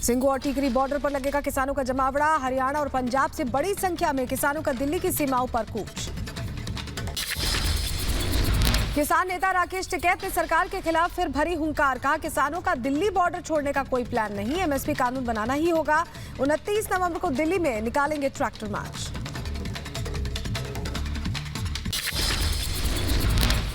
सिंगू और टीकरी बॉर्डर पर लगेगा किसानों का जमावड़ा। हरियाणा और पंजाब से बड़ी संख्या में किसानों का दिल्ली की सीमाओं पर कूच। किसान नेता राकेश टिकैत ने सरकार के खिलाफ फिर भरी हुंकार। कहा किसानों का दिल्ली बॉर्डर छोड़ने का कोई प्लान नहीं, एमएसपी कानून बनाना ही होगा। 29 नवंबर को दिल्ली में निकालेंगे ट्रैक्टर मार्च।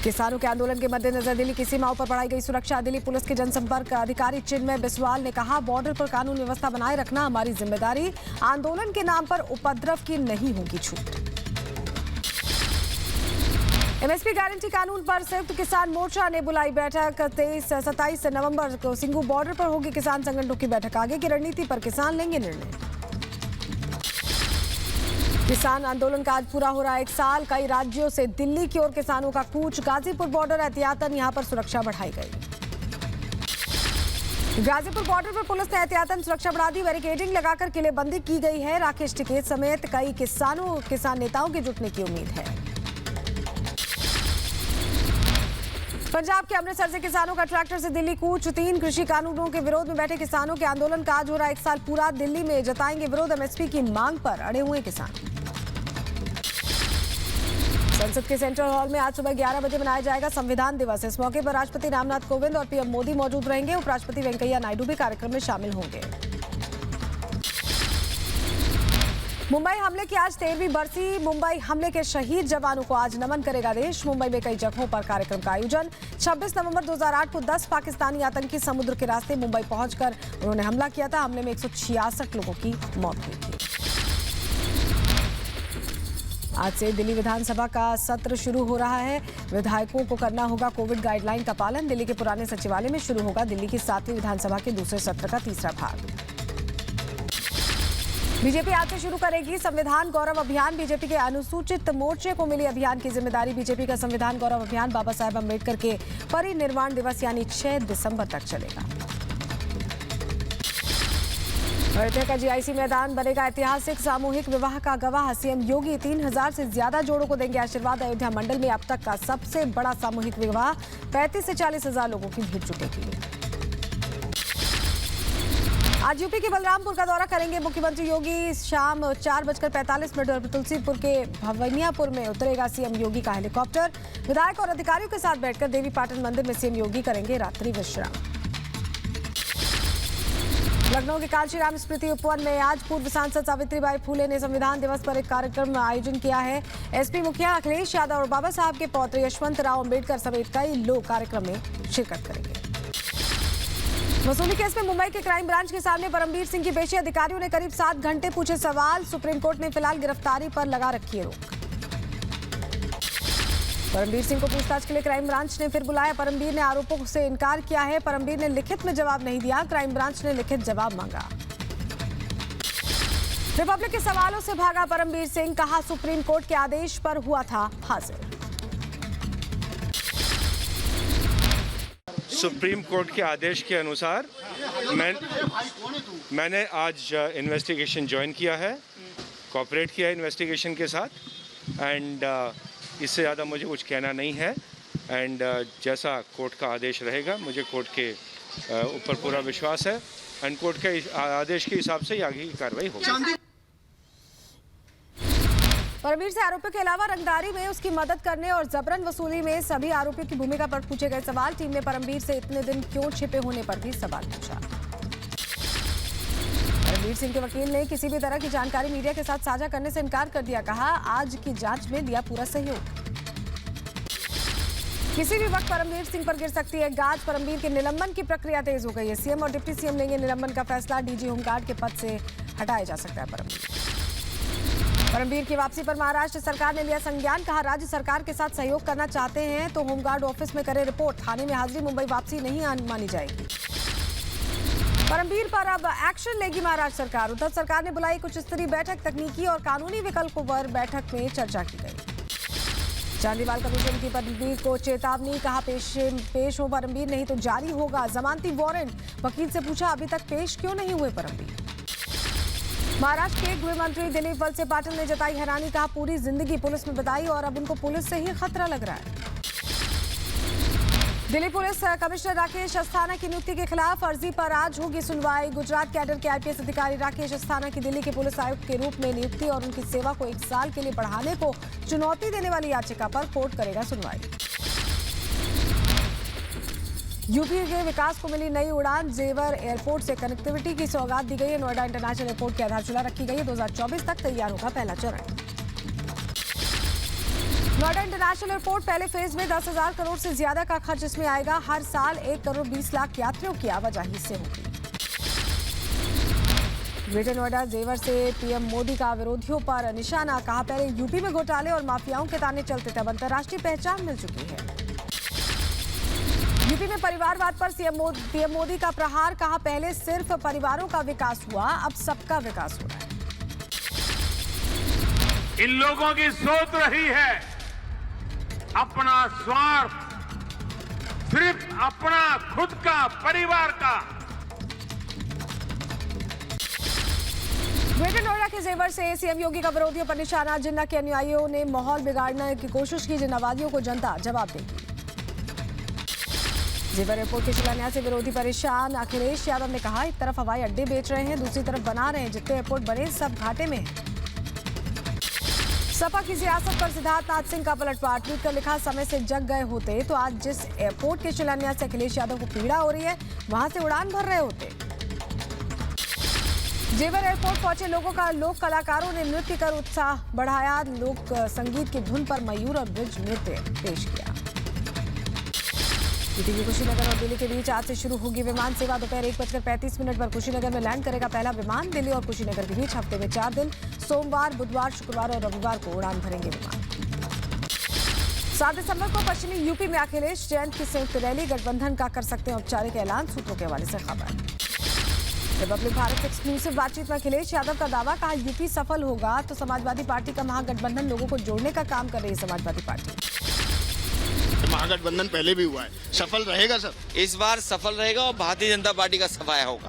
किसानों के आंदोलन के मद्देनजर दिल्ली की सीमाओं पर बढ़ाई गई सुरक्षा। दिल्ली पुलिस के जनसंपर्क अधिकारी चिन्मय बिस्वाल ने कहा, बॉर्डर पर कानून व्यवस्था बनाए रखना हमारी जिम्मेदारी। आंदोलन के नाम पर उपद्रव की नहीं होगी छूट। एमएसपी गारंटी कानून पर संयुक्त किसान मोर्चा ने बुलाई बैठक। 27 नवंबर को सिंगू बॉर्डर पर होगी किसान संगठनों की बैठक। आगे की रणनीति पर किसान लेंगे निर्णय। किसान आंदोलन का आज पूरा हो रहा है 1 साल। कई राज्यों से दिल्ली की ओर किसानों का कूच। गाजीपुर बॉर्डर एहतियातन यहां पर सुरक्षा बढ़ाई गई। गाजीपुर बॉर्डर पर पुलिस ने एहतियातन सुरक्षा बढ़ा दी। बैरिकेडिंग लगाकर किलेबंदी की गई है। राकेश टिकैत समेत कई किसान नेताओं के जुटने की उम्मीद है। पंजाब के अमृतसर से किसानों का ट्रैक्टर से दिल्ली कूच। 3 कृषि कानूनों के विरोध में बैठे किसानों के आंदोलन का आज हो रहा 1 साल पूरा। दिल्ली में जताएंगे विरोध। एमएसपी की मांग पर अड़े हुए किसान। संसद के सेंट्रल हॉल में आज सुबह 11 बजे मनाया जाएगा संविधान दिवस। इस मौके पर राष्ट्रपति रामनाथ कोविंद और पीएम मोदी मौजूद रहेंगे। उपराष्ट्रपति वेंकैया नायडू भी कार्यक्रम में शामिल होंगे। मुंबई हमले की आज 13वीं बरसी। मुंबई हमले के शहीद जवानों को आज नमन करेगा देश। मुंबई में कई जगहों पर कार्यक्रम का आयोजन। 26 नवंबर 2008 को 10 पाकिस्तानी आतंकी समुद्र के रास्ते मुंबई पहुंचकर उन्होंने हमला किया था। हमले में 166 लोगों की मौत हुई थी। आज से दिल्ली विधानसभा का सत्र शुरू हो रहा है। विधायकों को करना होगा कोविड गाइडलाइन का पालन। दिल्ली के पुराने सचिवालय में शुरू होगा दिल्ली की 7वीं विधानसभा के दूसरे सत्र का तीसरा भाग। बीजेपी आज से शुरू करेगी संविधान गौरव अभियान। बीजेपी के अनुसूचित मोर्चे को मिली अभियान की जिम्मेदारी। बीजेपी का संविधान गौरव अभियान बाबा साहेब अम्बेडकर के परिनिर्वाण दिवस यानी 6 दिसंबर तक चलेगा। अयोध्या का जीआईसी मैदान बनेगा ऐतिहासिक। सामूहिक विवाह का गवाह सीएम योगी। 3000 से ज्यादा जोड़ों को देंगे आशीर्वाद। अयोध्या मंडल में अब तक का सबसे बड़ा सामूहिक विवाह। 35 से 40 हजार लोगों की भीड़ जुटेगी। आज यूपी के बलरामपुर का दौरा करेंगे मुख्यमंत्री योगी। शाम 4:45 पर तुलसीपुर के भवनियापुर में उतरेगा सीएम योगी का हेलीकॉप्टर। विधायक और अधिकारियों के साथ बैठकर देवी पाटन मंदिर में सीएम योगी करेंगे रात्रि विश्राम। लखनऊ के कांशीराम स्मृति उपवन में आज पूर्व सांसद सावित्रीबाई फूले ने संविधान दिवस पर एक कार्यक्रम आयोजन किया है। एसपी मुखिया अखिलेश यादव और बाबा साहब के पौत्र यशवंत राव अम्बेडकर समेत कई लोग कार्यक्रम में शिरकत करेंगे। वसूली केस में मुंबई के क्राइम ब्रांच के सामने परमबीर सिंह की पेशी। अधिकारियों ने करीब 7 घंटे पूछे सवाल। सुप्रीम कोर्ट ने फिलहाल गिरफ्तारी पर लगा रखी है रोक। परमबीर सिंह को पूछताछ के लिए क्राइम ब्रांच ने फिर बुलाया। परमबीर ने आरोपों से इनकार किया है। परमबीर ने लिखित में जवाब नहीं दिया। क्राइम ब्रांच ने लिखित जवाब मांगा। रिपब्लिक के सवालों से भागा परमबीर सिंह। कहा सुप्रीम कोर्ट के आदेश पर हुआ था हाजिर। सुप्रीम कोर्ट के आदेश के अनुसार मैंने आज इन्वेस्टिगेशन ज्वाइन किया है, कोऑपरेट किया है इन्वेस्टिगेशन के साथ एंड इससे ज़्यादा मुझे कुछ कहना नहीं है एंड जैसा कोर्ट का आदेश रहेगा मुझे कोर्ट के ऊपर पूरा विश्वास है एंड कोर्ट के आदेश के हिसाब से आगे की कार्रवाई होगी। परमबीर से आरोपियों के अलावा रंगदारी में उसकी मदद करने और जबरन वसूली में सभी आरोपियों की भूमिका पर पूछे गए सवाल। टीम ने परमबीर से इतने दिन क्यों छिपे होने पर भी सवाल पूछा। परमबीर सिंह के वकील ने किसी भी तरह की जानकारी मीडिया के साथ साझा करने से इनकार कर दिया। कहा आज की जांच में दिया पूरा सहयोग। किसी भी वक्त परमबीर सिंह पर गिर सकती है गाज। परमबीर के निलंबन की प्रक्रिया तेज हो गई है। सीएम और डिप्टी सीएम लेंगे निलंबन का फैसला। डीजी होमगार्ड के पद से हटाया जा सकता है परमबीर की वापसी पर महाराष्ट्र सरकार ने लिया संज्ञान। कहा राज्य सरकार के साथ सहयोग करना चाहते हैं तो होमगार्ड ऑफिस में करे रिपोर्ट। थाने में हाजिरी मुंबई वापसी नहीं मानी जाएगी। परमबीर पर अब एक्शन लेगी महाराष्ट्र सरकार। उद्धव सरकार ने बुलाई कुछ स्तरीय बैठक। तकनीकी और कानूनी विकल्पों पर बैठक में चर्चा की गई। चांदीवाल कमीशन की परमबीर को चेतावनी। कहा पेश हो परमबीर नहीं तो जारी होगा जमानती वारंट। वकील से पूछा अभी तक पेश क्यों नहीं हुए परमबीर। महाराष्ट्र के गृह मंत्री दिलीप वलसे पाटिल ने जताई हैरानी। कहा पूरी जिंदगी पुलिस में बिताई और अब उनको पुलिस से ही खतरा लग रहा है। दिल्ली पुलिस कमिश्नर राकेश अस्थाना की नियुक्ति के खिलाफ अर्जी पर आज होगी सुनवाई। गुजरात कैडर के आईपीएस अधिकारी राकेश अस्थाना की दिल्ली के पुलिस आयुक्त के रूप में नियुक्ति और उनकी सेवा को 1 साल के लिए बढ़ाने को चुनौती देने वाली याचिका पर कोर्ट करेगा सुनवाई। यूपी के विकास को मिली नई उड़ान। जेवर एयरपोर्ट से कनेक्टिविटी की सौगात दी गई है। नोएडा इंटरनेशनल एयरपोर्ट की आधारशिला रखी गई है। 2024 तक तैयार होगा पहला चरण। नोएडा इंटरनेशनल एयरपोर्ट पहले फेज में 10,000 करोड़ से ज्यादा का खर्च इसमें आएगा। हर साल 1 करोड़ 20 लाख यात्रियों की आवाजाही से होगी। ग्रेटर नोएडा जेवर से पीएम मोदी का विरोधियों पर निशाना। कहा, पहले यूपी में घोटाले और माफियाओं के ताने चलते थे, अब अंतर्राष्ट्रीय पहचान मिल चुकी है। यूपी में परिवारवाद पर पीएम मोदी का प्रहार। कहा, पहले सिर्फ परिवारों का विकास हुआ, अब सबका विकास हो रहा है। इन लोगों की सोच रही है अपना स्वार्थ, सिर्फ अपना खुद का, परिवार का। ग्रेटर नोएडा के जेवर से सीएम योगी का विरोधियों पर निशाना। जिन्ना के अनुयायियों ने माहौल बिगाड़ने की कोशिश की। जिन्नावादियों को जनता जवाब देगी। जेवर एयरपोर्ट के शिलान्यास से विरोधी परेशान। अखिलेश यादव ने कहा, एक तरफ हवाई अड्डे बेच रहे हैं, दूसरी तरफ बना रहे हैं। जितने एयरपोर्ट बने सब घाटे में हैं। सपा की सियासत पर सिद्धार्थनाथ सिंह का पलटवार। ट्वीट कर लिखा, समय से जग गए होते तो आज जिस एयरपोर्ट के शिलान्यास से अखिलेश यादव को पीड़ा हो रही है, वहां से उड़ान भर रहे होते। जेवर एयरपोर्ट पहुंचे लोक कलाकारों ने नृत्य कर उत्साह बढ़ाया। लोक संगीत की धुन पर मयूर और ब्रिज नृत्य पेश किया। यूपी कुशीनगर और दिल्ली के बीच आज से शुरू होगी विमान सेवा। दोपहर 1:35 पर कुशीनगर में लैंड करेगा पहला विमान। दिल्ली और कुशीनगर के बीच हफ्ते में 4 दिन सोमवार, बुधवार, शुक्रवार और रविवार को उड़ान भरेंगे विमान। 7 दिसंबर को पश्चिमी यूपी में अखिलेश जैन की संयुक्त रैली। गठबंधन का कर सकते हैं औपचारिक ऐलान, सूत्रों के हवाले से खबर। रिपब्लिक भारत से एक्सक्लूसिव बातचीत में अखिलेश यादव का दावा। कहा, यूपी सफल होगा तो समाजवादी पार्टी का महागठबंधन लोगों को जोड़ने का काम कर रही है समाजवादी पार्टी। महागठबंधन पहले भी हुआ है, सफल रहेगा सर। इस बार सफल रहेगा और भारतीय जनता पार्टी का सफाया होगा।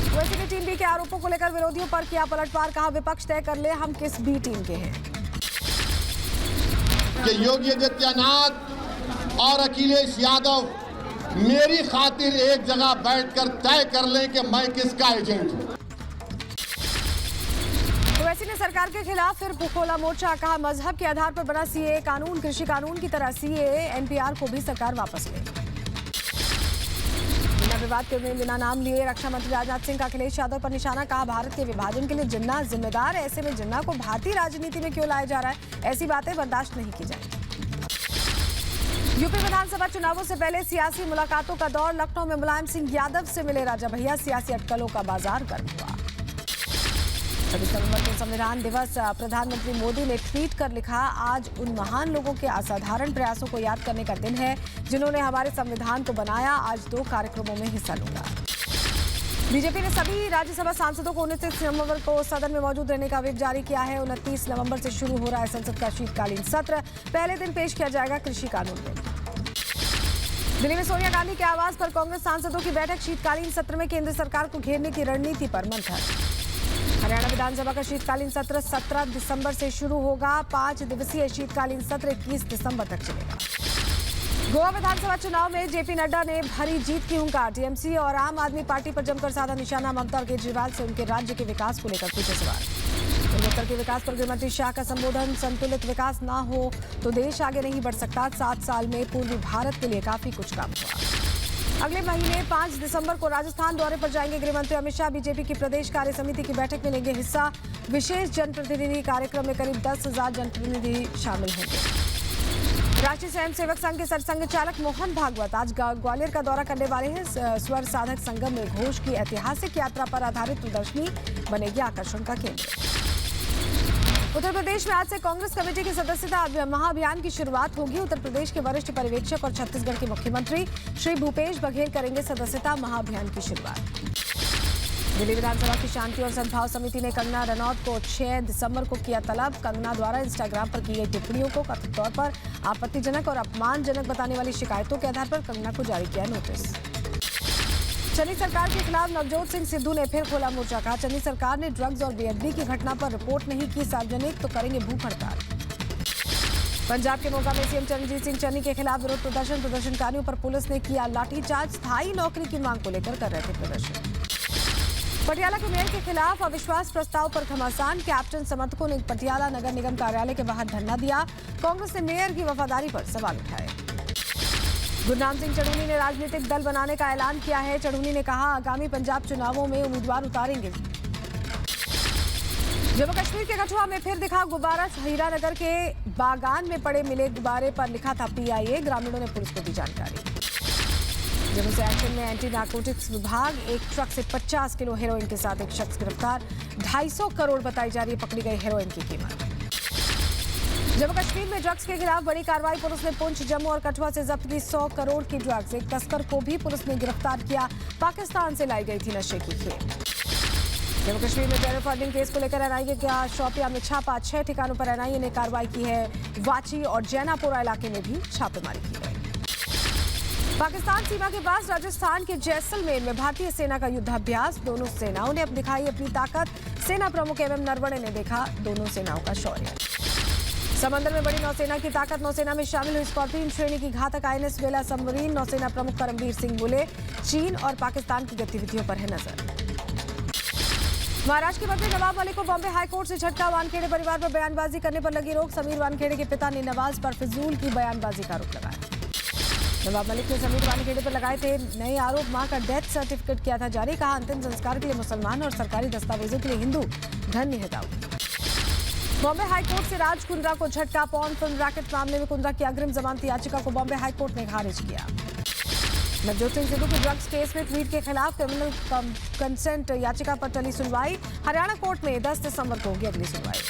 ओवैसी ने टीम बी के आरोपों को लेकर विरोधियों पर किया पलटवार। कहा, विपक्ष तय कर ले हम किस बी टीम के हैं। कि योगी आदित्यनाथ और अखिलेश यादव मेरी खातिर एक जगह बैठकर तय कर लें कि मैं किसका एजेंट हूं। ओवैसी ने सरकार के खिलाफ फिर खोला मोर्चा। कहा, मजहब के आधार पर बना सीए कानून कृषि कानून की तरह सीए एनपीआर को भी सरकार वापस ले। बिना विवाद के बिना नाम लिए रक्षा मंत्री राजनाथ सिंह का अखिलेश यादव पर निशाना। कहा, भारत के विभाजन के लिए जिन्ना जिम्मेदार है, ऐसे में जिन्ना को भारतीय राजनीति में क्यों लाया जा रहा है, ऐसी बातें बर्दाश्त नहीं की जाएंगी। यूपी विधानसभा चुनावों से पहले सियासी मुलाकातों का दौर। लखनऊ में मुलायम सिंह यादव से मिले राजा भैया। सियासी अटकलों का बाजार गर्म हुआ। 26 नवंबर को संविधान दिवस। प्रधानमंत्री मोदी ने ट्वीट कर लिखा, आज उन महान लोगों के असाधारण प्रयासों को याद करने का दिन है जिन्होंने हमारे संविधान को बनाया। आज 2 कार्यक्रमों में हिस्सा लूंगा। बीजेपी ने सभी राज्यसभा सांसदों को 29 नवंबर को सदन में मौजूद रहने का व्हिप जारी किया है। 29 नवंबर से शुरू हो रहा है संसद का शीतकालीन सत्र। पहले दिन पेश किया जाएगा कृषि कानून बिल। दिल्ली में सोनिया गांधी के आवास पर कांग्रेस सांसदों की बैठक। शीतकालीन सत्र में केंद्र सरकार को घेरने की रणनीति पर मंथन। हरियाणा विधानसभा का शीतकालीन सत्र 17 दिसंबर से शुरू होगा। 5 दिवसीय शीतकालीन सत्र 21 दिसंबर तक चलेगा। गोवा विधानसभा चुनाव में जेपी नड्डा ने भरी जीत की हुंकार। टीएमसी और आम आदमी पार्टी पर जमकर साधा निशाना। ममता और केजरीवाल से उनके राज्य के विकास को लेकर पूछे सवाल। पूर्वोत्तर के विकास पर गृहमंत्री शाह का संबोधन। संतुलित विकास ना हो तो देश आगे नहीं बढ़ सकता। 7 साल में पूर्वी भारत के लिए काफी कुछ काम हुआ। अगले महीने 5 दिसंबर को राजस्थान दौरे पर जाएंगे गृहमंत्री अमित शाह। बीजेपी की प्रदेश कार्य समिति की बैठक में लेंगे हिस्सा। विशेष जनप्रतिनिधि कार्यक्रम में करीब 10,000 जनप्रतिनिधि शामिल होंगे। राष्ट्रीय स्वयंसेवक संघ के सरसंघ चालक मोहन भागवत आज ग्वालियर का दौरा करने वाले हैं। स्वर साधक संगम में घोष की ऐतिहासिक यात्रा पर आधारित प्रदर्शनी बनेगी आकर्षण का केंद्र। उत्तर प्रदेश में आज से कांग्रेस कमेटी की सदस्यता महाअभियान की शुरुआत होगी। उत्तर प्रदेश के वरिष्ठ पर्यवेक्षक और छत्तीसगढ़ के मुख्यमंत्री श्री भूपेश बघेल करेंगे सदस्यता महाअभियान की शुरुआत। दिल्ली विधानसभा की शांति और सद्भाव समिति ने कंगना रनौत को 6 दिसंबर को किया तलब। कंगना द्वारा इंस्टाग्राम पर की गई टिप्पणियों को कथित तौर पर आपत्तिजनक और अपमानजनक बताने वाली शिकायतों के आधार पर कंगना को जारी किया नोटिस। चन्नी सरकार के खिलाफ नवजोत सिंह सिद्धू ने फिर खोला मोर्चा। कहा, चन्नी सरकार ने ड्रग्स और बेअदबी की घटना पर रिपोर्ट नहीं की सार्वजनिक तो करेंगे भूख हड़ताल। पंजाब के मोगा में सीएम चरणजीत सिंह चन्नी के खिलाफ विरोध प्रदर्शन। प्रदर्शनकारियों पर पुलिस ने किया लाठीचार्ज। स्थायी नौकरी की मांग को लेकर कर रहे थे प्रदर्शन। पटियाला के मेयर के खिलाफ अविश्वास प्रस्ताव पर घमासान। कैप्टन समर्थकों ने पटियाला नगर निगम कार्यालय के बाहर धरना दिया। कांग्रेस ने मेयर की वफादारी पर सवाल उठाए। गुरनाम सिंह चढ़ूनी ने राजनीतिक दल बनाने का ऐलान किया है। चढ़ूनी ने कहा, आगामी पंजाब चुनावों में उम्मीदवार उतारेंगे। जम्मू कश्मीर के कठुआ में फिर दिखा गुब्बारा। हीरानगर के बागान में पड़े मिले गुब्बारे पर लिखा था PIA। ग्रामीणों ने पुलिस को दी जानकारी। जम्मू से एक्शन में एंटी नार्कोटिक्स विभाग। एक ट्रक से 50 किलो हेरोइन के साथ एक शख्स गिरफ्तार। 250 करोड़ बताई जा रही है पकड़ी गई हेरोइन की कीमत। जम्मू कश्मीर में ड्रग्स के खिलाफ बड़ी कार्रवाई। पुलिस ने पुंछ, जम्मू और कठुआ से जब्त की 100 करोड़ की ड्रग्स। एक तस्कर को भी पुलिस ने गिरफ्तार किया। पाकिस्तान से लाई गई थी नशे की खेप। जम्मू कश्मीर में टेरर फंडिंग केस को लेकर NIA का शोपियां में छापा। 6 ठिकानों पर NIA ने कार्रवाई की है। वाची और जैनापुरा इलाके में भी छापेमारी की है। पाकिस्तान सीमा के पास राजस्थान के जैसलमेर में भारतीय सेना का युद्धाभ्यास। दोनों सेनाओं ने अब दिखाई अपनी ताकत। सेना प्रमुख MM नरवणे ने देखा दोनों सेनाओं का शौर्य। समंदर में बड़ी नौसेना की ताकत। नौसेना में शामिल हुई स्कॉर्पियन श्रेणी की घातक INS वेला सबमरीन। नौसेना प्रमुख करमबीर सिंह बोले, चीन और पाकिस्तान की गतिविधियों पर है नजर। महाराष्ट्र के मंत्री नवाब मलिक को बॉम्बे हाईकोर्ट से झटका। वानखेड़े परिवार पर बयानबाजी करने पर लगी रोक। समीर वानखेड़े के पिता ने नवाज पर फिजूल की बयानबाजी का आरोप लगाया। नवाब मलिक ने समीर वानखेड़े पर लगाए थे नए आरोप। मां का डेथ सर्टिफिकेट किया था जारी। कहा, अंतिम संस्कार के लिए मुसलमान और सरकारी दस्तावेजों के लिए हिंदू। धन्य है दाऊद। बॉम्बे हाईकोर्ट से राज कुंद्रा को झटका। पॉर्न फिल्म रैकेट मामले में कुंद्रा की अग्रिम जमानती याचिका को बॉम्बे हाईकोर्ट ने खारिज किया। नवजोत सिंह सिद्धू की ड्रग्स केस में ट्वीट के खिलाफ क्रिमिनल कंसेंट याचिका पर टली सुनवाई। हरियाणा कोर्ट में 10 दिसंबर को होगी अगली सुनवाई।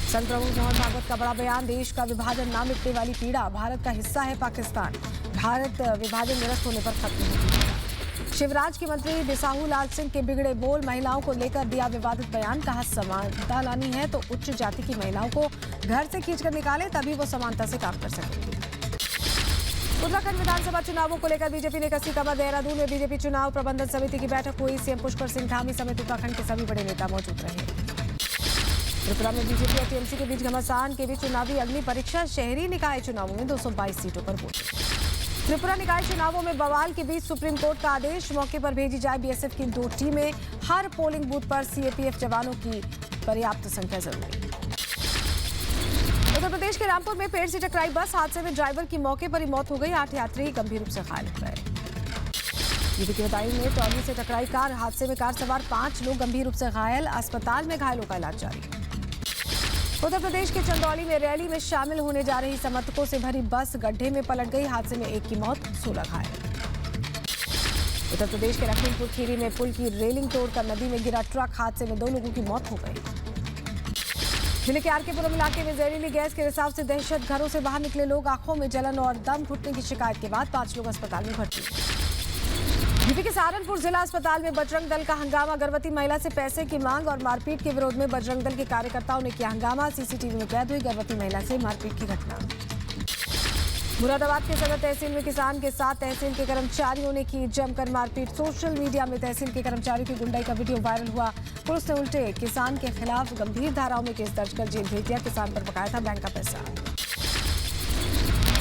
संत प्रमुख मोहन भागवत का बड़ा बयान। देश का विभाजन ना मिटने वाली पीड़ा। भारत का हिस्सा है पाकिस्तान। भारत विभाजन निरस्त होने पर खत्म होगी। शिवराज के मंत्री बिसाहू लाल सिंह के बिगड़े बोल। महिलाओं को लेकर दिया विवादित बयान। कहा, समानता लानी है तो उच्च जाति की महिलाओं को घर से खींचकर निकाले, तभी वो समानता से काम कर सकेंगी। उत्तराखंड विधानसभा चुनावों को लेकर बीजेपी ने कसी कमर। देहरादून में बीजेपी चुनाव प्रबंधन समिति की बैठक हुई। सीएम पुष्कर सिंह धामी समेत उत्तराखंड के सभी बड़े नेता मौजूद रहे। त्रिपुरा में बीजेपी और TMC के बीच घमासान के बीच चुनावी अग्नि परीक्षा। शहरी निकाय चुनावों में 222 सीटों पर वोट। त्रिपुरा निकाय चुनावों में बवाल के बीच सुप्रीम कोर्ट का आदेश। मौके पर भेजी जाए BSF की 2 टीमें। हर पोलिंग बूथ पर CAPF जवानों की पर्याप्त संख्या जरूरी। उत्तर प्रदेश के रामपुर में पेड़ से टकराई बस। हादसे में ड्राइवर की मौके पर ही मौत हो गई। 8 यात्री गंभीर रूप से घायल हो गए। यूपी के बदायूं में ट्रॉली से टकराई कार। हादसे में कार सवार 5 लोग गंभीर रूप से घायल। अस्पताल में घायलों का इलाज जारी। उत्तर प्रदेश के चंदौली में रैली में शामिल होने जा रही समर्थकों से भरी बस गड्ढे में पलट गई। हादसे में 1 की मौत, 16 घायल। उत्तर प्रदेश के लखीमपुर खीरी में पुल की रेलिंग तोड़कर नदी में गिरा ट्रक। हादसे में 2 लोगों की मौत हो गई। जिले के RK-पुरम इलाके में जहरीली गैस के रिसाव से दहशत। घरों से बाहर निकले लोग। आंखों में जलन और दम घुटने की शिकायत के बाद 5 लोग अस्पताल में भर्ती। यूपी के सहारनपुर जिला अस्पताल में बजरंग दल का हंगामा। गर्भवती महिला से पैसे की मांग और मारपीट के विरोध में बजरंग दल के कार्यकर्ताओं ने किया हंगामा। CCTV में कैद हुई गर्भवती महिला से मारपीट की घटना। मुरादाबाद के सदर तहसील में किसान के साथ तहसील के कर्मचारियों ने की जमकर मारपीट। सोशल मीडिया में तहसील के कर्मचारियों की गुंडाई का वीडियो वायरल हुआ। पुलिस ने उल्टे किसान के खिलाफ गंभीर धाराओं में केस दर्ज कर जेल भेज दिया। किसान पर बकाया था बैंक का पैसा।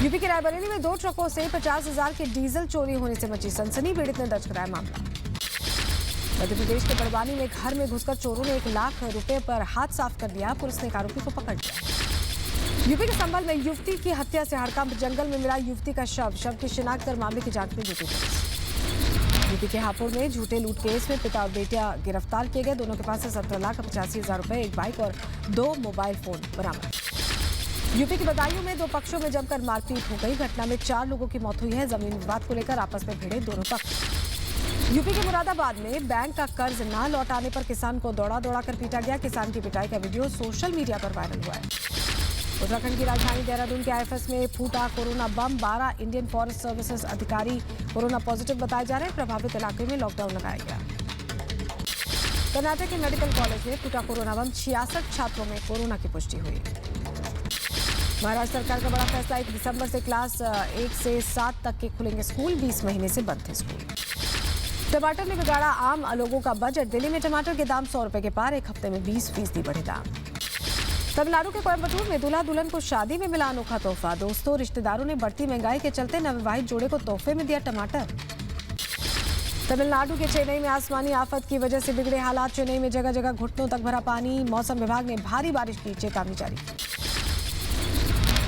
यूपी के रायबरेली में 2 ट्रकों से 50,000 के डीजल चोरी होने से मची सनसनी। पीड़ित ने दर्ज कराया मामला। मध्य प्रदेश के बड़वानी में घर में घुसकर चोरों ने 1 लाख रुपए पर हाथ साफ कर दिया। पुलिस ने एक आरोपी को पकड़ लिया। यूपी के संभल में युवती की हत्या से हड़कंप। जंगल में मिला युवती का शव की शिनाख्त कर मामले की जांच में जुटी पुलिस। यूपी के हापुड़ में झूठे लूट केस में पिता और बेटिया गिरफ्तार किए गए। दोनों के पास से 17,85,000 रुपए, 1 बाइक और 2 मोबाइल फोन बरामद। यूपी के बदायूं में 2 पक्षों में जमकर मारपीट हो गई। घटना में 4 लोगों की मौत हुई है। जमीन विवाद को लेकर आपस में भिड़े दोनों पक्ष। यूपी के मुरादाबाद में बैंक का कर्ज न लौटाने पर किसान को दौड़ा कर पीटा गया। किसान की पिटाई का वीडियो सोशल मीडिया पर वायरल हुआ है। उत्तराखंड की राजधानी देहरादून के IFS में फूटा कोरोना बम। 12 इंडियन फॉरेस्ट सर्विसेज अधिकारी कोरोना पॉजिटिव बताए जा रहे हैं। प्रभावित इलाके में लॉकडाउन लगाया गया। कर्नाटक के मेडिकल कॉलेज में फूटा कोरोना बम। 66 छात्रों में कोरोना की पुष्टि हुई। महाराष्ट्र सरकार का बड़ा फैसला। 1 दिसंबर से क्लास 1 से 7 तक के खुलेंगे स्कूल। 20 महीने से बंद थे स्कूल। टमाटर ने बिगाड़ा आम लोगों का बजट। दिल्ली में टमाटर के दाम 100 रुपए के पार। 1 हफ्ते में 20% बढ़े दाम। तमिलनाडु के कोयम्बटूर में दूल्हा दुल्हन को शादी में मिला अनोखा तोहफा। दोस्तों रिश्तेदारों ने बढ़ती महंगाई के चलते नवविवाहित जोड़े को तोहफे में दिया टमाटर। तमिलनाडु के चेन्नई में आसमानी आफत की वजह से बिगड़े हालात। चेन्नई में जगह जगह घुटनों तक भरा पानी। मौसम विभाग ने भारी बारिश की चेतावनी जारी की।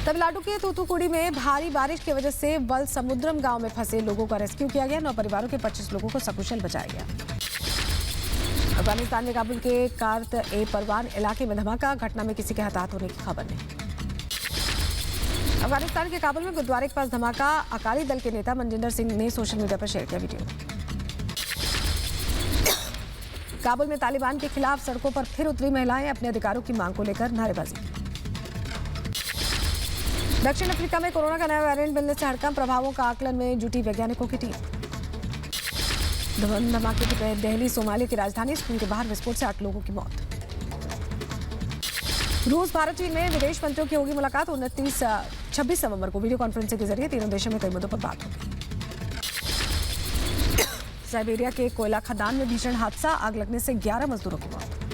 तमिलनाडु के तूतुकुड़ी में भारी बारिश की वजह से वलसमुद्रम गांव में फंसे लोगों का रेस्क्यू किया गया। 9 परिवारों के 25 लोगों को सकुशल बचाया गया। अफगानिस्तान में काबुल के कार्त ए परवान इलाके में धमाका। घटना में किसी के हताहत होने की खबर नहीं। अफगानिस्तान के काबुल में गुरुद्वारे के पास धमाका। अकाली दल के नेता मनजिंदर सिंह ने सोशल मीडिया पर शेयर किया वीडियो। काबुल में तालिबान के खिलाफ सड़कों पर फिर उतरी महिलाएं। अपने अधिकारों की मांग को लेकर नारेबाजी की। दक्षिण अफ्रीका में कोरोना का नया वेरिएंट मिलने से हड़कंप। प्रभावों का आकलन में जुटी वैज्ञानिकों की टीम। धमाके की तहत दिल्ली सोमालिया की राजधानी। स्कूल के बाहर विस्फोट से 8 लोगों की मौत। रूस भारत चीन में विदेश मंत्रियों की होगी मुलाकात। 26 नवंबर को वीडियो कॉन्फ्रेंसिंग के जरिए तीनों देशों में कई मुद्दों पर बात होगी। साइबेरिया के कोयला खदान में भीषण हादसा। आग लगने से 11 मजदूरों की मौत।